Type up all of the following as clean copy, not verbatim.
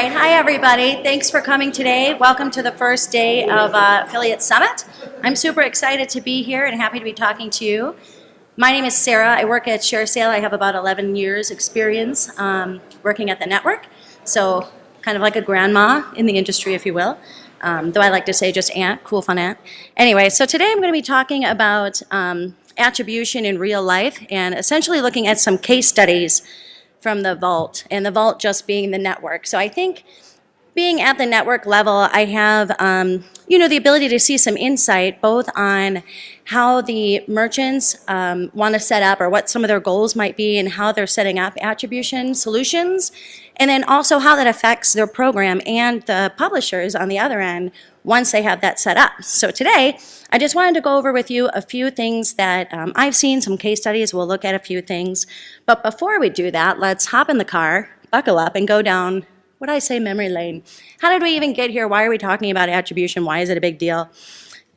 right, hi everybody. Thanks for coming today. Welcome to the first day of Affiliate Summit. I'm super excited to be here and happy to be talking to you. My name is Sarah. I work at ShareASale. I have about 11 years experience working at the network, so kind of like a grandma in the industry, if you will. Though I like to say just aunt, cool fun aunt. Anyway, so today I'm going to be talking about attribution in real life and essentially looking at some case studies from the vault, and the vault just being the network. So I think being at the network level, I have the ability to see some insight both on how the merchants want to set up or what some of their goals might be and how they're setting up attribution solutions, and then also how that affects their program and the publishers on the other end once they have that set up. So today, I just wanted to go over with you a few things that I've seen, some case studies. We'll look at a few things. But before we do that, let's hop in the car, buckle up, and go down, what I say, memory lane. How did we even get here? Why are we talking about attribution? Why is it a big deal?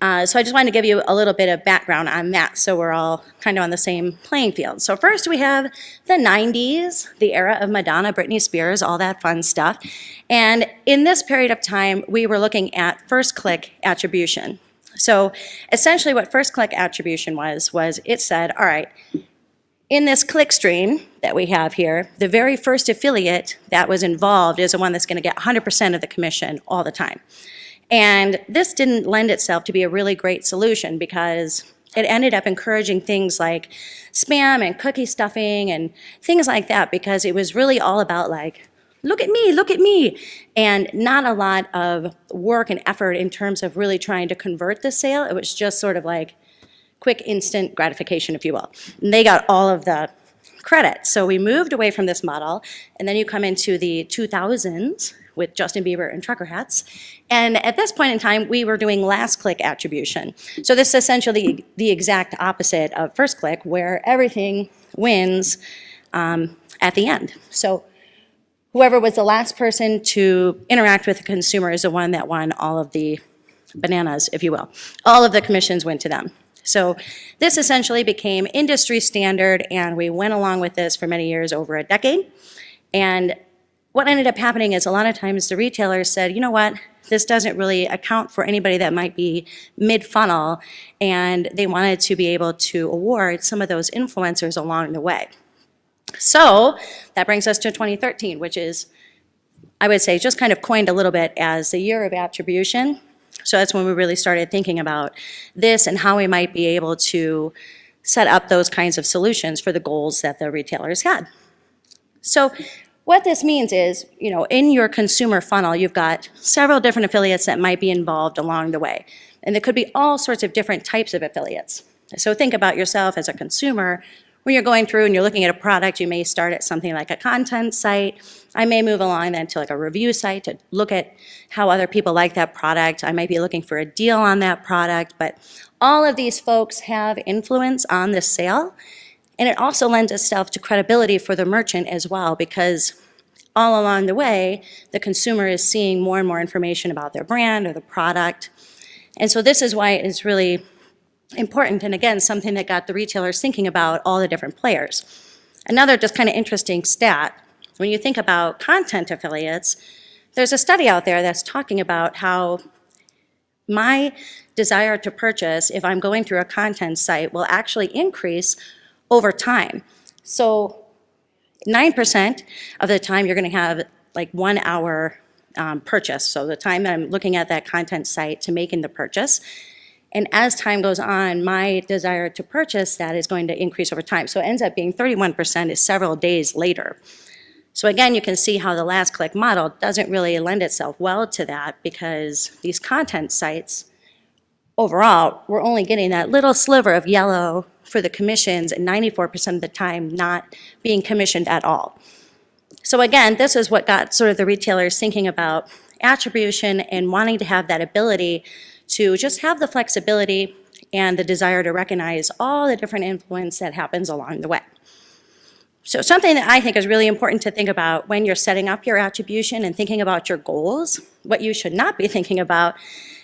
So I just wanted to give you a little bit of background on that so we're all kind of on the same playing field. So first we have the 90s, the era of Madonna, Britney Spears, all that fun stuff. And in this period of time, we were looking at first-click attribution. So essentially what first-click attribution was it said, all right, in this click stream that we have here, the very first affiliate that was involved is the one that's going to get 100% of the commission all the time. And this didn't lend itself to be a really great solution because it ended up encouraging things like spam and cookie stuffing and things like that, because it was really all about like, look at me, and not a lot of work and effort in terms of really trying to convert the sale. It was just sort of like quick instant gratification, if you will. And they got all of the credit. So we moved away from this model, and then you come into the 2000s with Justin Bieber and trucker hats. And at this point in time, we were doing last click attribution. So this is essentially the exact opposite of first click, where everything wins at the end. So whoever was the last person to interact with the consumer is the one that won all of the bananas, if you will. All of the commissions went to them. So this essentially became industry standard, and we went along with this for many years, over a decade. And what ended up happening is a lot of times the retailers said, you know what, this doesn't really account for anybody that might be mid-funnel, and they wanted to be able to award some of those influencers along the way. So that brings us to 2013, which is, I would say, just kind of coined a little bit as the year of attribution. So that's when we really started thinking about this and how we might be able to set up those kinds of solutions for the goals that the retailers had. So what this means is, in your consumer funnel, you've got several different affiliates that might be involved along the way. And there could be all sorts of different types of affiliates. So think about yourself as a consumer. When you're going through and you're looking at a product, you may start at something like a content site. I may move along then to like a review site to look at how other people like that product. I might be looking for a deal on that product, but all of these folks have influence on the sale. And it also lends itself to credibility for the merchant as well, because all along the way, the consumer is seeing more and more information about their brand or the product. And so this is why it is really important, and again, something that got the retailers thinking about all the different players. Another just kind of interesting stat, when you think about content affiliates, there's a study out there that's talking about how my desire to purchase, if I'm going through a content site, will actually increase over time. So 9% of the time you're going to have like 1 hour purchase. So the time that I'm looking at that content site to making the purchase. And as time goes on, my desire to purchase that is going to increase over time. So it ends up being 31% is several days later. So again, you can see how the last click model doesn't really lend itself well to that, because these content sites, overall, we're only getting that little sliver of yellow for the commissions, and 94% of the time not being commissioned at all. So again, this is what got sort of the retailers thinking about attribution and wanting to have that ability to just have the flexibility and the desire to recognize all the different influence that happens along the way. So something that I think is really important to think about when you're setting up your attribution and thinking about your goals, what you should not be thinking about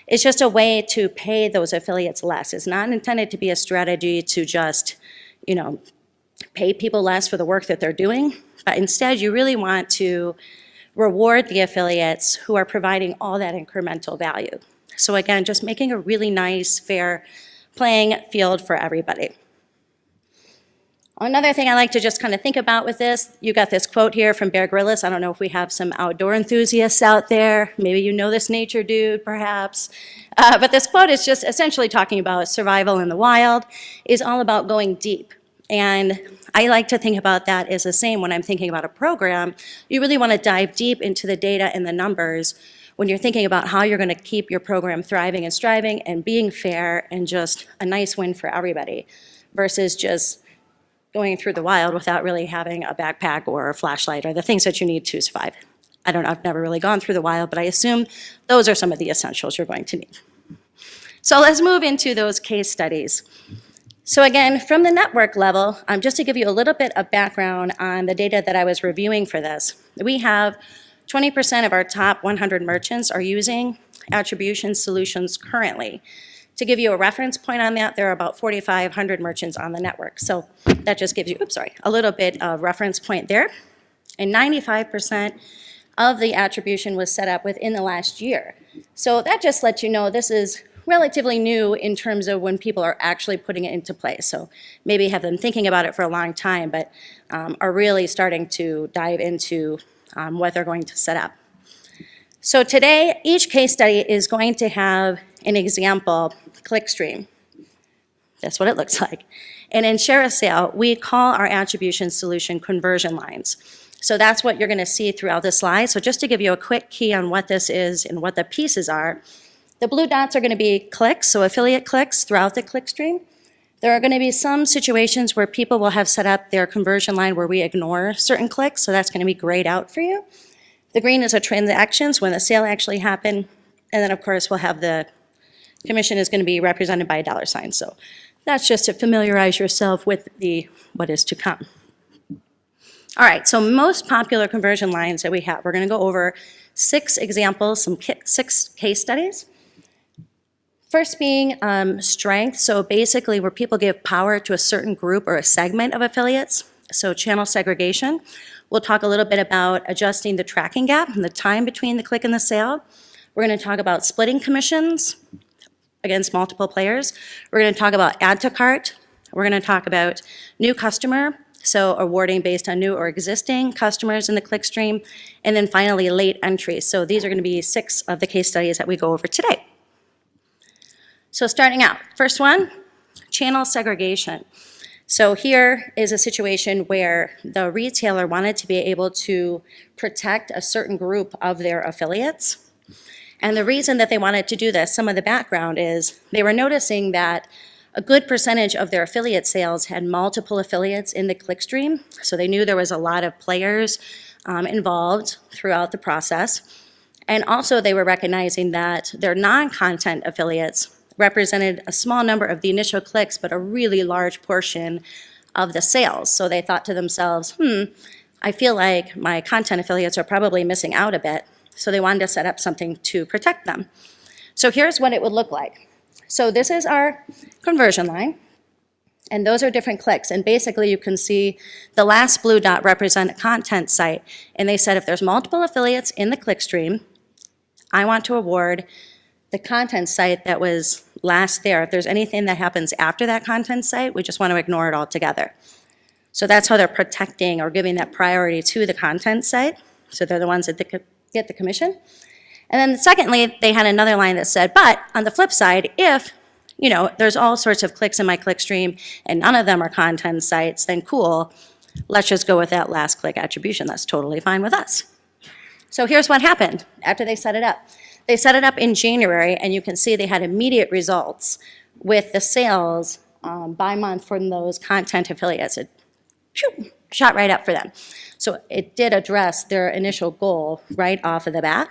is just a way to pay those affiliates less. It's not intended to be a strategy to just, pay people less for the work that they're doing, but instead you really want to reward the affiliates who are providing all that incremental value. So again, just making a really nice, fair playing field for everybody. Another thing I like to just kind of think about with this, you got this quote here from Bear Grylls. I don't know if we have some outdoor enthusiasts out there. Maybe you know this nature dude, perhaps. But this quote is just essentially talking about survival in the wild, is all about going deep. And I like to think about that as the same when I'm thinking about a program. You really want to dive deep into the data and the numbers when you're thinking about how you're going to keep your program thriving and striving and being fair and just a nice win for everybody versus just going through the wild without really having a backpack or a flashlight or the things that you need to survive. I don't know, I've never really gone through the wild, but I assume those are some of the essentials you're going to need. So let's move into those case studies. So again, from the network level, just to give you a little bit of background on the data that I was reviewing for this, we have 20% of our top 100 merchants are using attribution solutions currently. To give you a reference point on that, there are about 4,500 merchants on the network. So that just gives you, a little bit of reference point there. And 95% of the attribution was set up within the last year. So that just lets you know this is relatively new in terms of when people are actually putting it into place. So maybe have them thinking about it for a long time, but are really starting to dive into what they're going to set up. So today, each case study is going to have an example clickstream. That's what it looks like. And in ShareASale, we call our attribution solution conversion lines. So that's what you're going to see throughout the slide. So just to give you a quick key on what this is and what the pieces are, the blue dots are going to be clicks, so affiliate clicks throughout the clickstream. There are going to be some situations where people will have set up their conversion line where we ignore certain clicks, so that's going to be grayed out for you. The green is a transactions when the sale actually happened, and then of course we'll have the commission is going to be represented by a $sign. So that's just to familiarize yourself with what is to come. All right, so most popular conversion lines that we have, we're going to go over 6 examples, 6 case studies. First being strength, so basically where people give power to a certain group or a segment of affiliates, so channel segregation. We'll talk a little bit about adjusting the tracking gap and the time between the click and the sale. We're going to talk about splitting commissions against multiple players. We're going to talk about add to cart. We're going to talk about new customer, so awarding based on new or existing customers in the clickstream. And then finally, late entry. So these are going to be 6 of the case studies that we go over today. So starting out, first one, channel segregation. So here is a situation where the retailer wanted to be able to protect a certain group of their affiliates. And the reason that they wanted to do this, some of the background is they were noticing that a good percentage of their affiliate sales had multiple affiliates in the clickstream. So they knew there was a lot of players involved throughout the process. And also they were recognizing that their non-content affiliates represented a small number of the initial clicks, but a really large portion of the sales. So they thought to themselves, I feel like my content affiliates are probably missing out a bit. So they wanted to set up something to protect them. So here's what it would look like. So this is our conversion line, and those are different clicks. And basically you can see the last blue dot represent a content site, and they said if there's multiple affiliates in the clickstream, I want to award the content site that was last there. If there's anything that happens after that content site, we just want to ignore it altogether. So that's how they're protecting or giving that priority to the content site. So they're the ones that get the commission. And then secondly, they had another line that said, but on the flip side, if there's all sorts of clicks in my clickstream and none of them are content sites, then cool, let's just go with that last click attribution. That's totally fine with us. So here's what happened after they set it up. They set it up in January, and you can see they had immediate results with the sales by month from those content affiliates. It shot right up for them. So it did address their initial goal right off of the bat.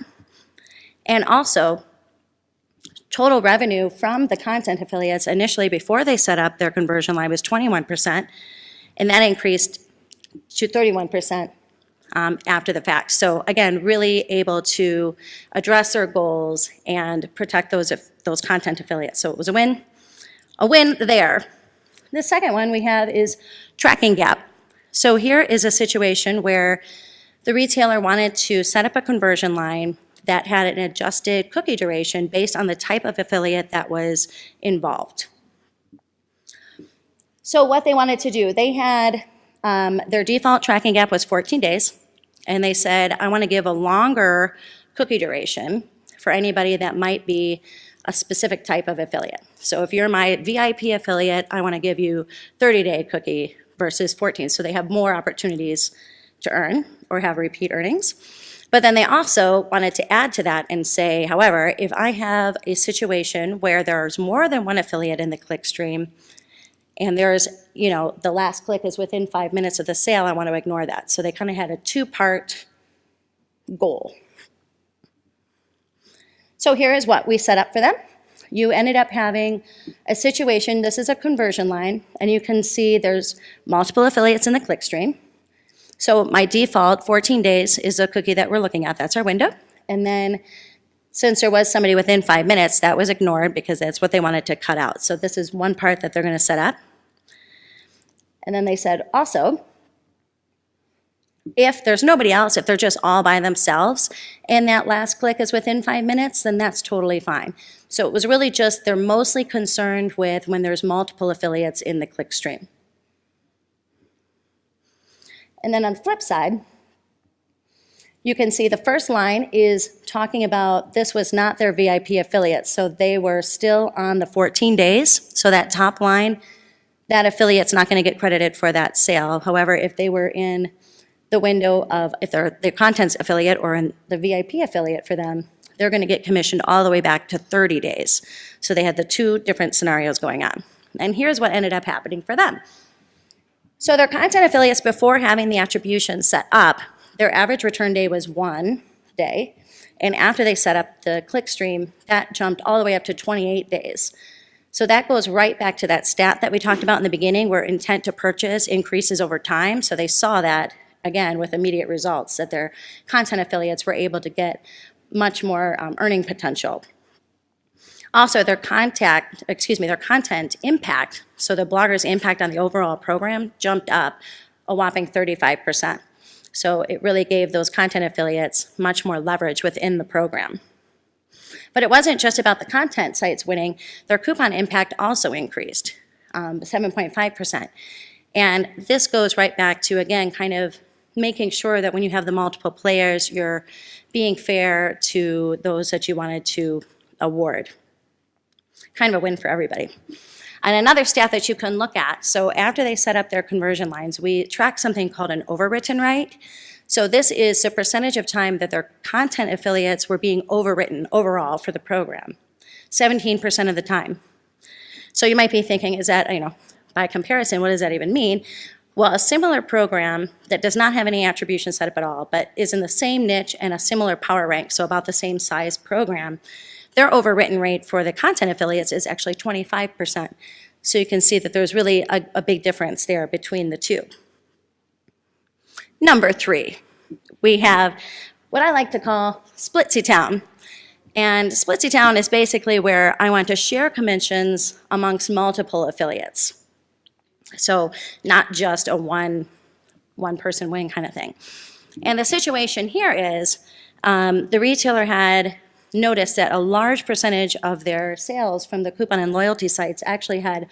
And also, total revenue from the content affiliates initially before they set up their conversion line was 21%, and that increased to 31% after the fact. So again, really able to address their goals and protect those content affiliates. So it was a win there. The second one we have is tracking gap. So here is a situation where the retailer wanted to set up a conversion line that had an adjusted cookie duration based on the type of affiliate that was involved. So what they wanted to do, they had their default tracking gap was 14 days, and they said, I want to give a longer cookie duration for anybody that might be a specific type of affiliate. So if you're my VIP affiliate, I want to give you 30-day cookie versus 14, so they have more opportunities to earn or have repeat earnings. But then they also wanted to add to that and say, however, if I have a situation where there's more than one affiliate in the click stream, and there's, the last click is within 5 minutes of the sale, I want to ignore that. So they kind of had a two-part goal. So here is what we set up for them. You ended up having a situation, this is a conversion line, and you can see there's multiple affiliates in the click stream. So my default 14 days is a cookie that we're looking at, that's our window. And then since there was somebody within 5 minutes, that was ignored because that's what they wanted to cut out. So this is one part that they're going to set up. And then they said also, if there's nobody else, if they're just all by themselves, and that last click is within 5 minutes, then that's totally fine. So it was really just, they're mostly concerned with when there's multiple affiliates in the click stream. And then on the flip side, you can see the first line is talking about this was not their VIP affiliate, so they were still on the 14 days. So that top line, that affiliate's not going to get credited for that sale. However, if they were in the window of, if they're the contents affiliate or in the VIP affiliate for them, they're going to get commissioned all the way back to 30 days. So they had the two different scenarios going on. And here's what ended up happening for them. So their content affiliates, before having the attribution set up, their average return day was 1 day. And after they set up the click stream, that jumped all the way up to 28 days. So that goes right back to that stat that we talked about in the beginning, where intent to purchase increases over time. So they saw that, again, with immediate results, that their content affiliates were able to get much more earning potential. Also, their content impact, so the bloggers' impact on the overall program jumped up a whopping 35%. So it really gave those content affiliates much more leverage within the program. But it wasn't just about the content sites winning. Their coupon impact also increased, 7.5%. And this goes right back to, again, kind of making sure that when you have the multiple players, you're being fair to those that you wanted to award. Kind of a win for everybody. And another stat that you can look at, so after they set up their conversion lines, we track something called an overwritten rate. So this is the percentage of time that their content affiliates were being overwritten overall for the program, 17% of the time. So you might be thinking, is that, by comparison, what does that even mean? Well, a similar program that does not have any attribution set up at all, but is in the same niche and a similar power rank, so about the same size program, their overwritten rate for the content affiliates is actually 25%. So you can see that there's really a big difference there between the two. Number 3, we have what I like to call Splitsy Town. And Splitsy Town is basically where I want to share commissions amongst multiple affiliates. So not just a one-person win kind of thing. And the situation here is the retailer had noticed that a large percentage of their sales from the coupon and loyalty sites actually had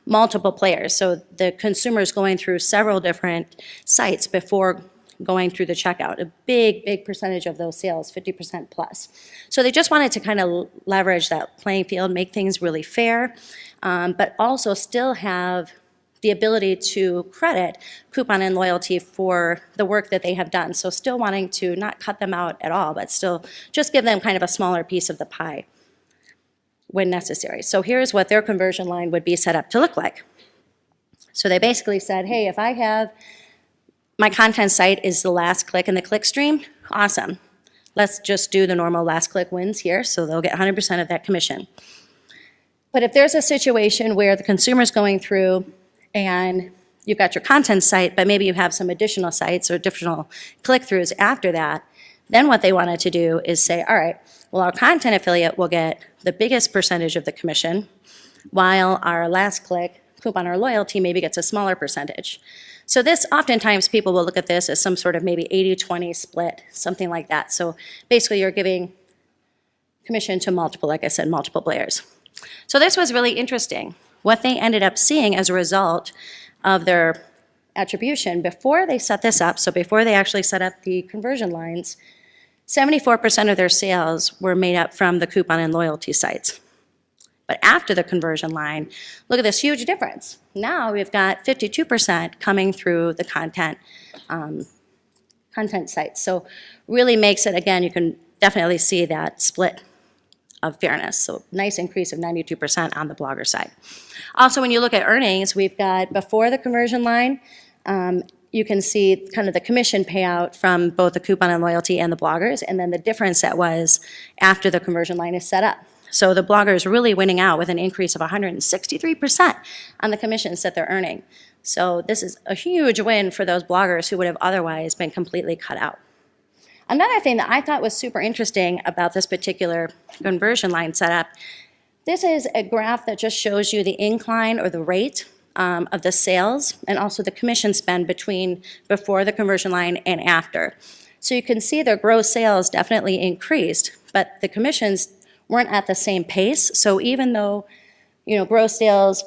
multiple players. So the consumers going through several different sites before going through the checkout. A big percentage of those sales, 50% plus. So they just wanted to kind of leverage that playing field, make things really fair, but also still have the ability to credit coupon and loyalty for the work that they have done. So still wanting to not cut them out at all, but still just give them kind of a smaller piece of the pie when necessary. So here's what their conversion line would be set up to look like. So they basically said, hey, if I have my content site is the last click in the click stream, awesome. Let's just do the normal last click wins here, so they'll get 100% of that commission. But if there's a situation where the consumer's going through and you've got your content site, but maybe you have some additional sites or additional click-throughs after that, then what they wanted to do is say, all right, well, our content affiliate will get the biggest percentage of the commission, while our last click coupon or loyalty maybe gets a smaller percentage. So this, oftentimes people will look at this as some sort of maybe 80-20 split, something like that. So basically you're giving commission to multiple, like I said, multiple Blayers. So this was really interesting. What they ended up seeing as a result of their attribution before they set this up, so before they actually set up the conversion lines, 74% of their sales were made up from the coupon and loyalty sites. But after the conversion line, look at this huge difference. Now we've got 52% coming through the content sites. So really makes it, again, you can definitely see that split of fairness. So nice increase of 92% on the blogger side. Also, when you look at earnings, we've got before the conversion line, you can see kind of the commission payout from both the coupon and loyalty and the bloggers, and then the difference that was after the conversion line is set up. So the blogger is really winning out with an increase of 163% on the commissions that they're earning. So this is a huge win for those bloggers who would have otherwise been completely cut out. Another thing that I thought was super interesting about this particular conversion line setup, this is a graph that just shows you the incline or the rate of the sales and also the commission spend between before the conversion line and after. So you can see their gross sales definitely increased, but the commissions weren't at the same pace. So even though, gross sales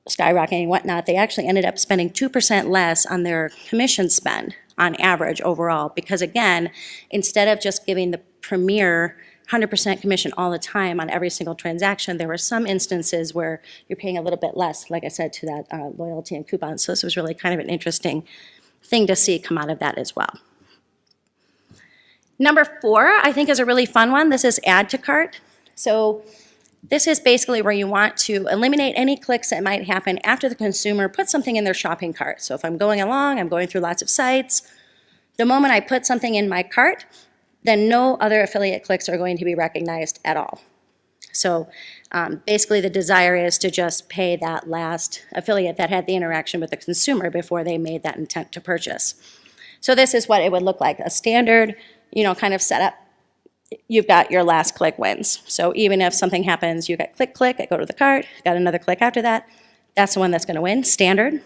skyrocketing and whatnot, they actually ended up spending 2% less on their commission spend on average overall, because again, instead of just giving the premier 100% commission all the time on every single transaction, there were some instances where you're paying a little bit less, like I said, to that loyalty and coupon. So this was really kind of an interesting thing to see come out of that as well. Number 4, I think, is a really fun one. This is add to cart. So this is basically where you want to eliminate any clicks that might happen after the consumer puts something in their shopping cart. So if I'm going along, I'm going through lots of sites, the moment I put something in my cart, then no other affiliate clicks are going to be recognized at all. So basically the desire is to just pay that last affiliate that had the interaction with the consumer before they made that intent to purchase. So this is what it would look like, a standard, kind of setup. You've got your last click wins. So even if something happens, you got click, click, I go to the cart, got another click after that, that's the one that's going to win, standard.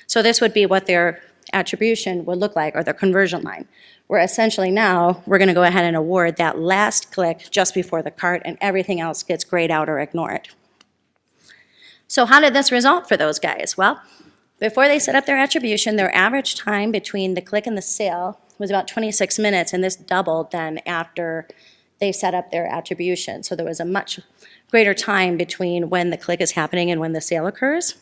So this would be what their attribution would look like, or their conversion line, where essentially now we're going to go ahead and award that last click just before the cart, and everything else gets grayed out or ignored. So how did this result for those guys? Well, before they set up their attribution, their average time between the click and the sale was about 26 minutes, and this doubled then after they set up their attribution. So there was a much greater time between when the click is happening and when the sale occurs.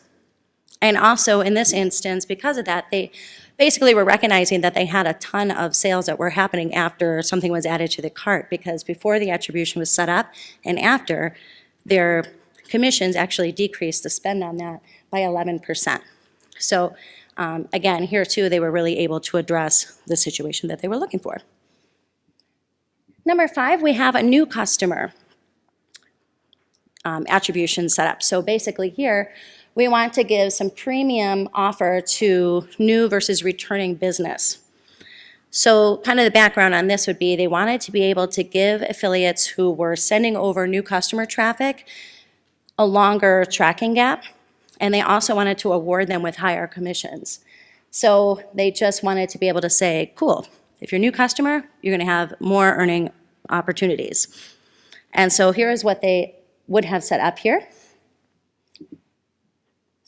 And also in this instance, because of that, they basically were recognizing that they had a ton of sales that were happening after something was added to the cart, because before the attribution was set up and after, their commissions actually decreased the spend on that by 11%. So again, here too, they were really able to address the situation that they were looking for. Number 5, we have a new customer attribution set up. So basically here, we want to give some premium offer to new versus returning business. So kind of the background on this would be they wanted to be able to give affiliates who were sending over new customer traffic a longer tracking gap, and they also wanted to award them with higher commissions. So they just wanted to be able to say, cool, if you're a new customer, you're going to have more earning opportunities. And so here is what they would have set up here.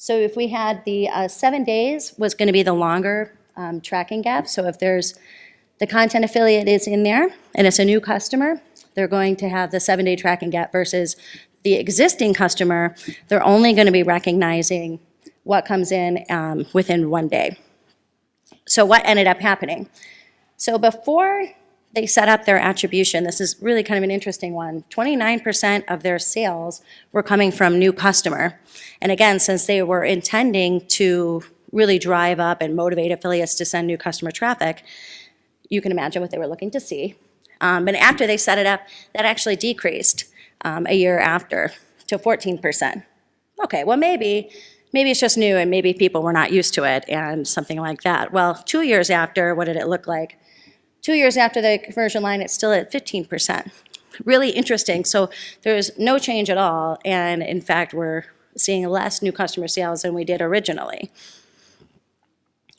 So if we had the 7 days was going to be the longer tracking gap. So if there's the content affiliate is in there and it's a new customer, they're going to have the 7-day tracking gap versus the existing customer, they're only going to be recognizing what comes in within 1 day. So what ended up happening? So before they set up their attribution, this is really kind of an interesting one, 29% of their sales were coming from new customer. And again, since they were intending to really drive up and motivate affiliates to send new customer traffic, you can imagine what they were looking to see. But after they set it up, that actually decreased a year after to 14%. Okay, well maybe it's just new and maybe people were not used to it and something like that. Well, 2 years after, what did it look like? 2 years after the conversion line, it's still at 15%. Really interesting. So there's no change at all, and in fact, we're seeing less new customer sales than we did originally.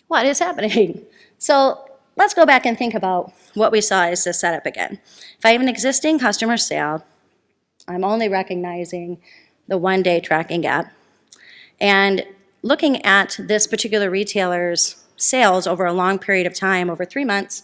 What is happening? So let's go back and think about what we saw as the setup again. If I have an existing customer sale, I'm only recognizing the one-day tracking gap. And looking at this particular retailer's sales over a long period of time, over 3 months,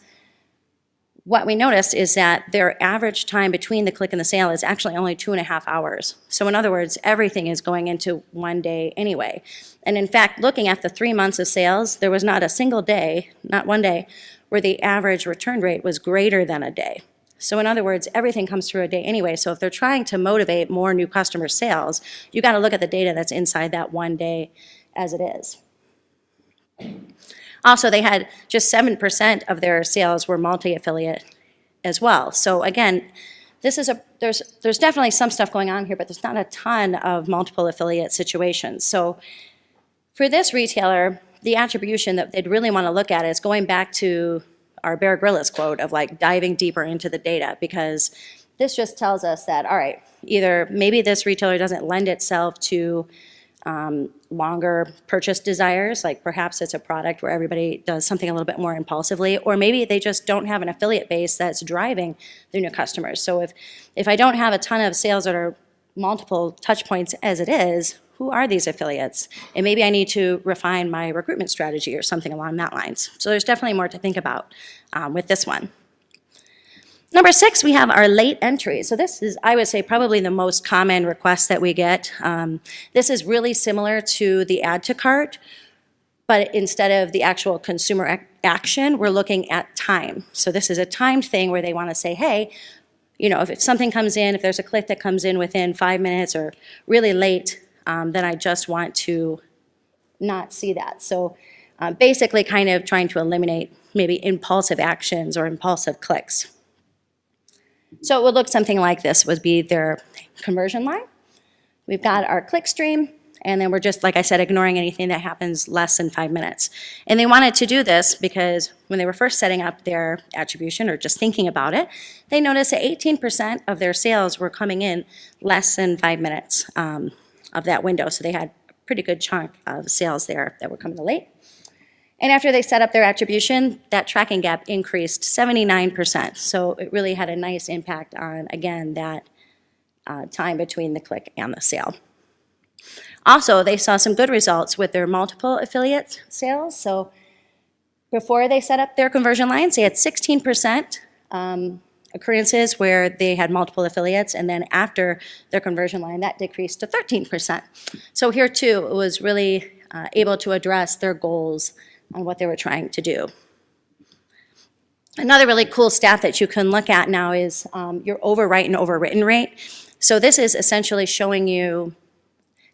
what we noticed is that their average time between the click and the sale is actually only 2.5 hours. So in other words, everything is going into one day anyway. And in fact, looking at the 3 months of sales, there was not a single day, not one day, where the average return rate was greater than a day. So in other words, everything comes through a day anyway. So if they're trying to motivate more new customer sales, you got to look at the data that's inside that one day as it is. Also, they had just 7% of their sales were multi-affiliate as well. So again, this is there's definitely some stuff going on here, but there's not a ton of multiple affiliate situations. So for this retailer, the attribution that they'd really want to look at is going back to our Bear Grylls quote of like diving deeper into the data, because this just tells us that, all right, either maybe this retailer doesn't lend itself to longer purchase desires, like perhaps it's a product where everybody does something a little bit more impulsively, or maybe they just don't have an affiliate base that's driving their new customers. So if I don't have a ton of sales that are multiple touch points as it is, who are these affiliates? And maybe I need to refine my recruitment strategy or something along that lines. So there's definitely more to think about with this one. Number 6, we have our late entry. So this is, I would say, probably the most common request that we get. This is really similar to the add to cart, but instead of the actual consumer action, we're looking at time. So this is a timed thing where they want to say, hey, you know, if something comes in, if there's a click that comes in within 5 minutes or really late, then I just want to not see that. So basically kind of trying to eliminate maybe impulsive actions or impulsive clicks. So it would look something like this, would be their conversion line. We've got our click stream, and then we're just, like I said, ignoring anything that happens less than 5 minutes. And they wanted to do this because when they were first setting up their attribution or just thinking about it, they noticed that 18% of their sales were coming in less than 5 minutes of that window. So they had a pretty good chunk of sales there that were coming late. And after they set up their attribution, that tracking gap increased 79%. So it really had a nice impact on, again, that time between the click and the sale. Also, they saw some good results with their multiple affiliate sales. So before they set up their conversion lines, they had 16% occurrences where they had multiple affiliates, and then after their conversion line, that decreased to 13%. So here too, it was really able to address their goals on what they were trying to do. Another really cool stat that you can look at now is your overwrite and overwritten rate. So this is essentially showing you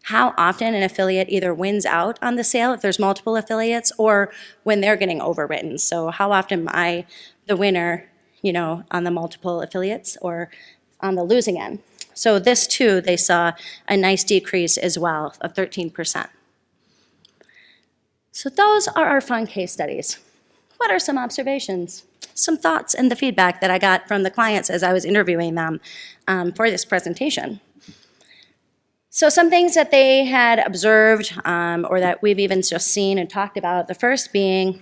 how often an affiliate either wins out on the sale if there's multiple affiliates, or when they're getting overwritten. So how often am I the winner, you know, on the multiple affiliates or on the losing end. So this too, they saw a nice decrease as well of 13%. So those are our fun case studies. What are some observations, some thoughts, and the feedback that I got from the clients as I was interviewing them for this presentation? So some things that they had observed or that we've even just seen and talked about, the first being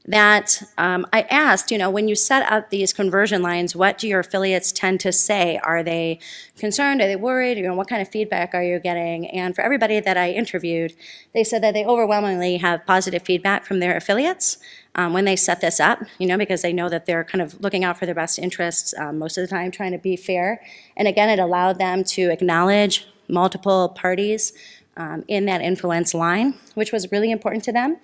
that I asked, you know, when you set up these conversion lines, what do your affiliates tend to say? Are they concerned? Are they worried? You know, what kind of feedback are you getting? And for everybody that I interviewed, they said that they overwhelmingly have positive feedback from their affiliates when they set this up, you know, because they know that they're kind of looking out for their best interests most of the time, trying to be fair. And again, it allowed them to acknowledge multiple parties in that influence line, which was really important to them.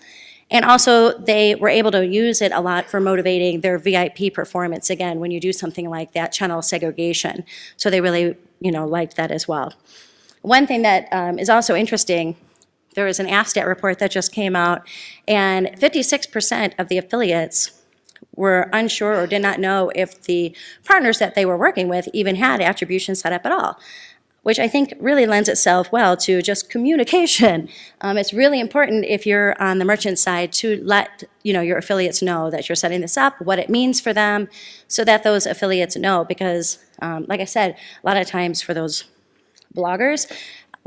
And also, they were able to use it a lot for motivating their VIP performance, again, when you do something like that channel segregation. So they really, you know, liked that as well. One thing that is also interesting, there was an ASTAT report that just came out, and 56% of the affiliates were unsure or did not know if the partners that they were working with even had attribution set up at all, which I think really lends itself well to just communication. It's really important if you're on the merchant side to let your affiliates know that you're setting this up, what it means for them, so that those affiliates know. Because, like I said, a lot of times for those bloggers,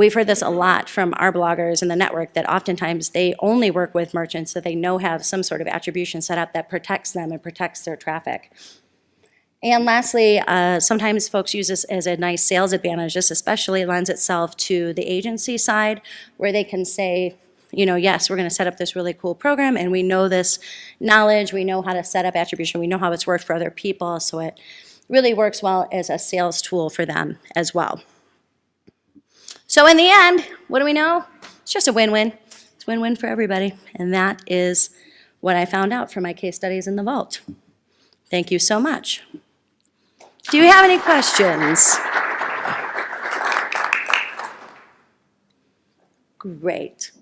We've heard this a lot from our bloggers in the network, that oftentimes they only work with merchants that they know have some sort of attribution set up that protects them and protects their traffic. And lastly, sometimes folks use this as a nice sales advantage. This especially lends itself to the agency side, where they can say, you know, yes, we're going to set up this really cool program, and we know this knowledge, we know how to set up attribution, we know how it's worked for other people, so it really works well as a sales tool for them as well. So in the end, what do we know? It's just a win-win. It's a win-win for everybody, and that is what I found out from my case studies in the vault. Thank you so much. Do you have any questions? Great.